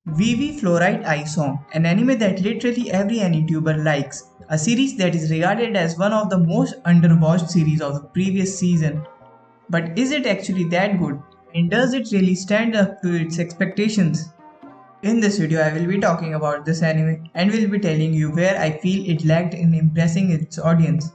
VV Fluorite Eye Song, an anime that literally every AniTuber likes, a series that is regarded as one of the most underwatched series of the previous season. But is it actually that good? And does it really stand up to its expectations? In this video, I will be talking about this anime and will be telling you where I feel it lacked in impressing its audience.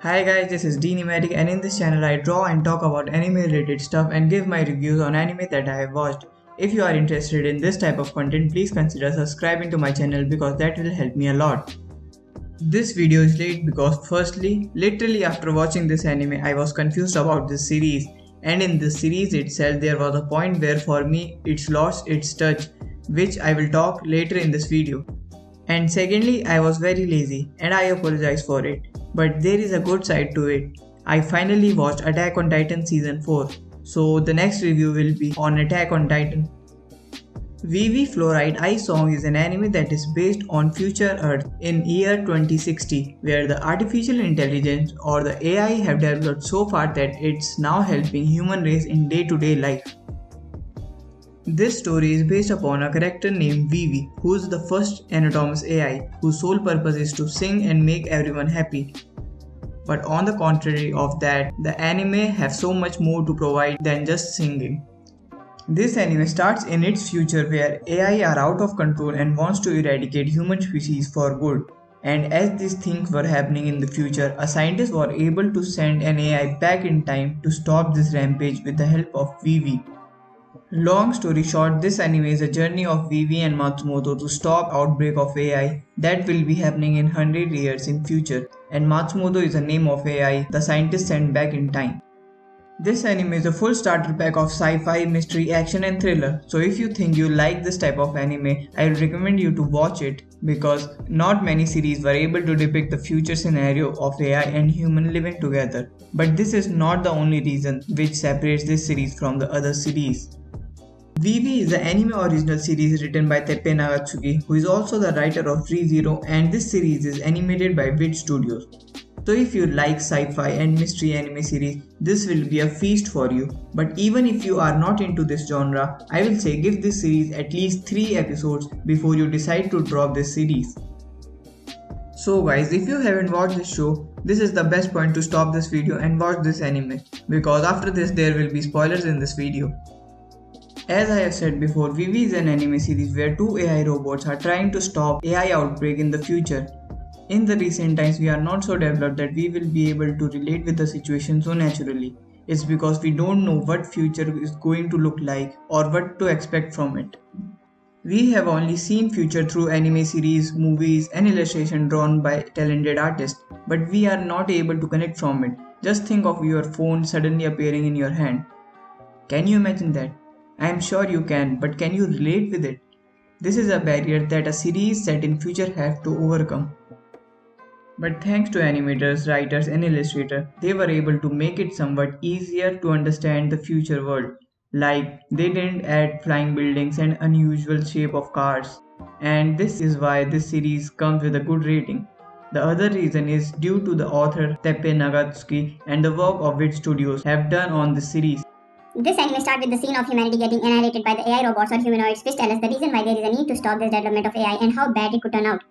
Hi guys, this is Dinimatic and in this channel I draw and talk about anime related stuff and give my reviews on anime that I have watched. If you are interested in this type of content, please consider subscribing to my channel because that will help me a lot. This video is late because firstly, literally after watching this anime I was confused about this series, and in this series itself there was a point where for me it's lost its touch, which I will talk later in this video. And secondly, I was very lazy and I apologize for it. But there is a good side to it. I finally watched Attack on Titan Season 4. So the next review will be on Attack on Titan. VV Fluorite Eye Song is an anime that is based on future Earth in year 2060, where the artificial intelligence or the AI have developed so far that it's now helping human race in day-to-day life. This story is based upon a character named Vivi, who is the first Anatomos AI, whose sole purpose is to sing and make everyone happy. But on the contrary of that, the anime have so much more to provide than just singing. This anime starts in its future where AI are out of control and wants to eradicate human species for good. And as these things were happening in the future, a scientist was able to send an AI back in time to stop this rampage with the help of Vivi. Long story short, this anime is a journey of Vivi and Matsumoto to stop outbreak of AI that will be happening in 100 years in future, and Matsumoto is the name of AI the scientist sent back in time. This anime is a full starter pack of sci-fi, mystery, action and thriller, so if you think you like this type of anime, I would recommend you to watch it because not many series were able to depict the future scenario of AI and human living together. But this is not the only reason which separates this series from the other series. VV is the anime original series written by Teppei Nagatsuki, who is also the writer of ReZero, and this series is animated by Wit Studios. So if you like sci-fi and mystery anime series, this will be a feast for you. But even if you are not into this genre, I will say give this series at least 3 episodes before you decide to drop this series. So guys, if you haven't watched this show, this is the best point to stop this video and watch this anime, because after this there will be spoilers in this video. As I have said before, VV is an anime series where 2 AI robots are trying to stop AI outbreak in the future. In the recent times, we are not so developed that we will be able to relate with the situation so naturally. It's because we don't know what future is going to look like or what to expect from it. We have only seen future through anime series, movies and illustration drawn by talented artists, but we are not able to connect from it. Just think of your phone suddenly appearing in your hand. Can you imagine that? I am sure you can, but can you relate with it? This is a barrier that a series set in future have to overcome. But thanks to animators, writers and illustrators, they were able to make it somewhat easier to understand the future world. Like, they didn't add flying buildings and unusual shape of cars. And this is why this series comes with a good rating. The other reason is due to the author Teppei Nagatsuki and the work of Wit Studios have done on this series. This anime starts with the scene of humanity getting annihilated by the AI robots or humanoids, which tell us the reason why there is a need to stop this development of AI and how bad it could turn out.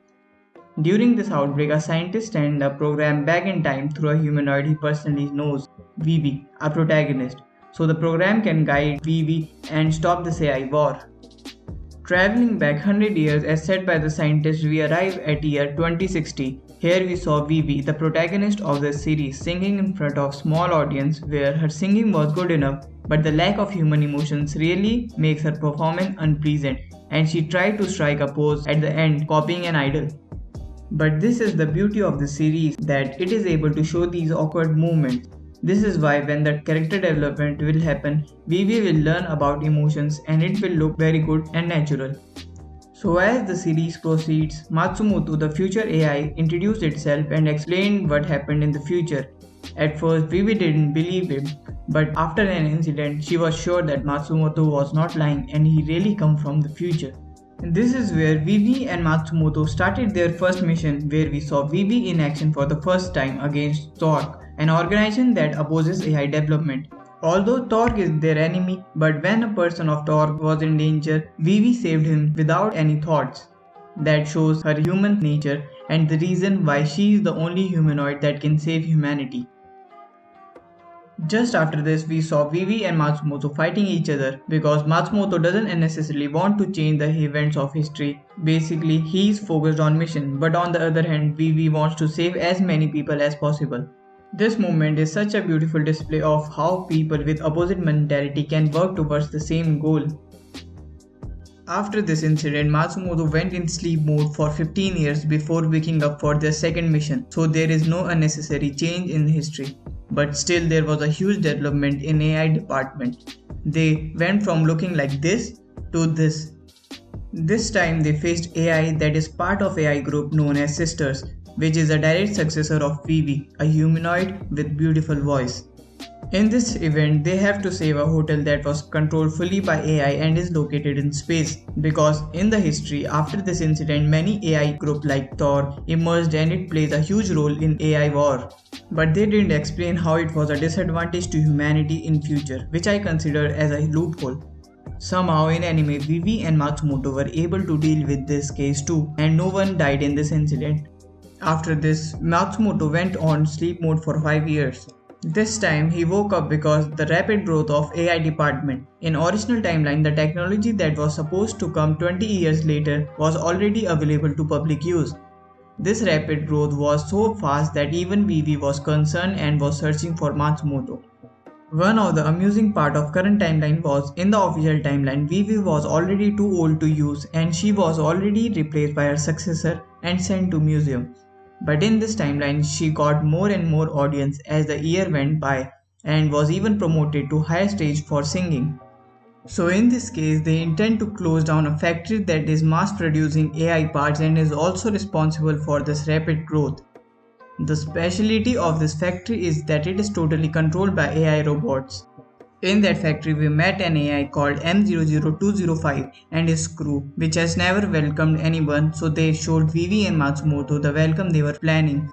During this outbreak, a scientist sends a program back in time through a humanoid he personally knows, Vivi, a protagonist, so the program can guide Vivi and stop this AI war. Traveling back 100 years as said by the scientist, we arrive at year 2060. Here we saw Vivi, the protagonist of the series, singing in front of small audience where her singing was good enough, but the lack of human emotions really makes her performance unpleasant, and she tried to strike a pose at the end, copying an idol. But this is the beauty of the series, that it is able to show these awkward moments. This is why when the character development will happen, Vivi will learn about emotions and it will look very good and natural. So as the series proceeds, Matsumoto, the future AI, introduced itself and explained what happened in the future. At first, Vivi didn't believe him, but after an incident, she was sure that Matsumoto was not lying and he really come from the future. And this is where Vivi and Matsumoto started their first mission, where we saw Vivi in action for the first time against Zork, an organization that opposes AI development. Although Torg is their enemy, but when a person of Torg was in danger, Vivi saved him without any thoughts. That shows her human nature and the reason why she is the only humanoid that can save humanity. Just after this, we saw Vivi and Matsumoto fighting each other because Matsumoto doesn't necessarily want to change the events of history. Basically, he is focused on mission, but on the other hand, Vivi wants to save as many people as possible. This moment is such a beautiful display of how people with opposite mentality can work towards the same goal. After this incident, Matsumoto went in sleep mode for 15 years before waking up for their second mission, so there is no unnecessary change in history. But still there was a huge development in AI department. They went from looking like this to this. This time they faced AI that is part of AI group known as Sisters, which is a direct successor of Vivi, a humanoid with beautiful voice. In this event, they have to save a hotel that was controlled fully by AI and is located in space, because in the history after this incident many AI group like Tor emerged and it plays a huge role in AI war. But they didn't explain how it was a disadvantage to humanity in future, which I consider as a loophole. Somehow in anime, Vivi and Matsumoto were able to deal with this case too, and no one died in this incident. After this, Matsumoto went on sleep mode for 5 years. This time he woke up because the rapid growth of AI department. In original timeline, the technology that was supposed to come 20 years later was already available to public use. This rapid growth was so fast that even Vivi was concerned and was searching for Matsumoto. One of the amusing part of current timeline was in the official timeline, Vivi was already too old to use and she was already replaced by her successor and sent to museum. But in this timeline, she got more and more audience as the year went by and was even promoted to higher stage for singing. So in this case, they intend to close down a factory that is mass producing AI parts and is also responsible for this rapid growth. The specialty of this factory is that it is totally controlled by AI robots. In that factory, we met an AI called M00205 and his crew, which has never welcomed anyone, so they showed Vivi and Matsumoto the welcome they were planning.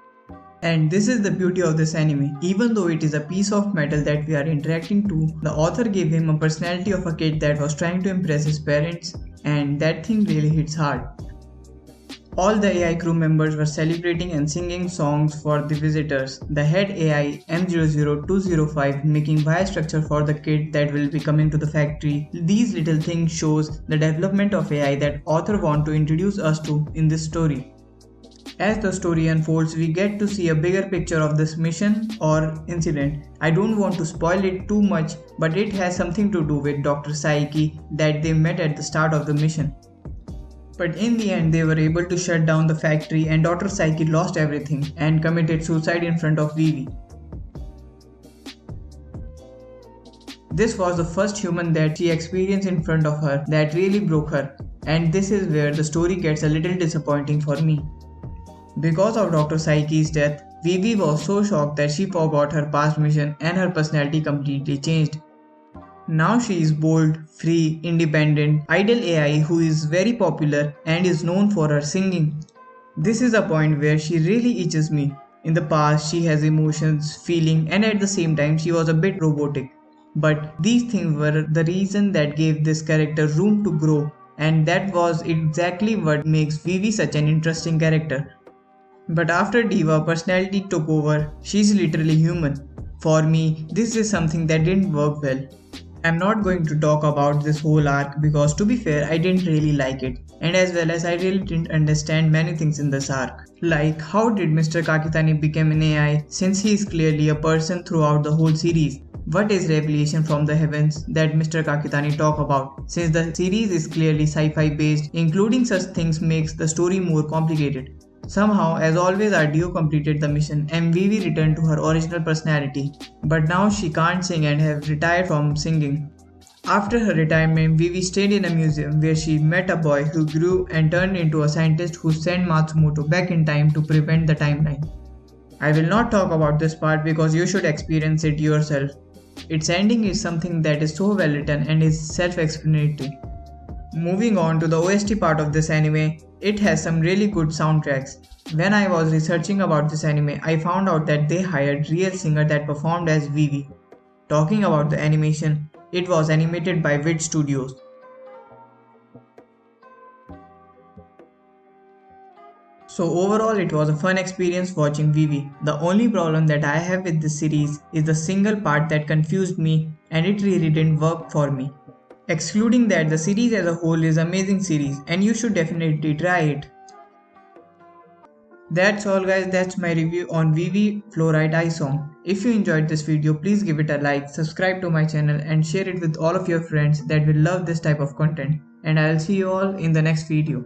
And this is the beauty of this anime. Even though it is a piece of metal that we are interacting to, the author gave him a personality of a kid that was trying to impress his parents, and that thing really hits hard. All the AI crew members were celebrating and singing songs for the visitors. The head AI M00205 making wire structure for the kid that will be coming to the factory. These little things shows the development of AI that author want to introduce us to in this story. As the story unfolds, we get to see a bigger picture of this mission or incident. I don't want to spoil it too much, but it has something to do with Dr. Saiki that they met at the start of the mission. But in the end, they were able to shut down the factory and Dr. Saiki lost everything and committed suicide in front of Vivi. This was the first human that she experienced in front of her that really broke her, and this is where the story gets a little disappointing for me. Because of Dr. Saiki's death, Vivi was so shocked that she forgot her past mission and her personality completely changed. Now she is bold, free, independent, idle AI who is very popular and is known for her singing. This is a point where she really itches me. In the past, she has emotions, feeling, and at the same time she was a bit robotic. But these things were the reason that gave this character room to grow, and that was exactly what makes Vivi such an interesting character. But after Diva personality took over, she's literally human. For me, this is something that didn't work well. I'm not going to talk about this whole arc because to be fair, I didn't really like it, and as well as I really didn't understand many things in this arc. Like, how did Mr. Kakitani become an AI since he is clearly a person throughout the whole series? What is revelation from the heavens that Mr. Kakitani talk about? Since the series is clearly sci-fi based, including such things makes the story more complicated. Somehow, as always, our duo completed the mission and Vivi returned to her original personality, but now she can't sing and have retired from singing. After her retirement, Vivi stayed in a museum where she met a boy who grew and turned into a scientist who sent Matsumoto back in time to prevent the timeline. I will not talk about this part because you should experience it yourself. Its ending is something that is so well written and is self-explanatory. Moving on to the OST part of this anime, it has some really good soundtracks. When I was researching about this anime, I found out that they hired real singer that performed as Vivi. Talking about the animation, it was animated by Vid Studios. So overall it was a fun experience watching Vivi. The only problem that I have with this series is the single part that confused me and it really didn't work for me. Excluding that, the series as a whole is an amazing series and you should definitely try it. That's all guys, that's my review on Vivi Fluorite Eye Song. If you enjoyed this video, please give it a like, subscribe to my channel and share it with all of your friends that will love this type of content. And I'll see you all in the next video.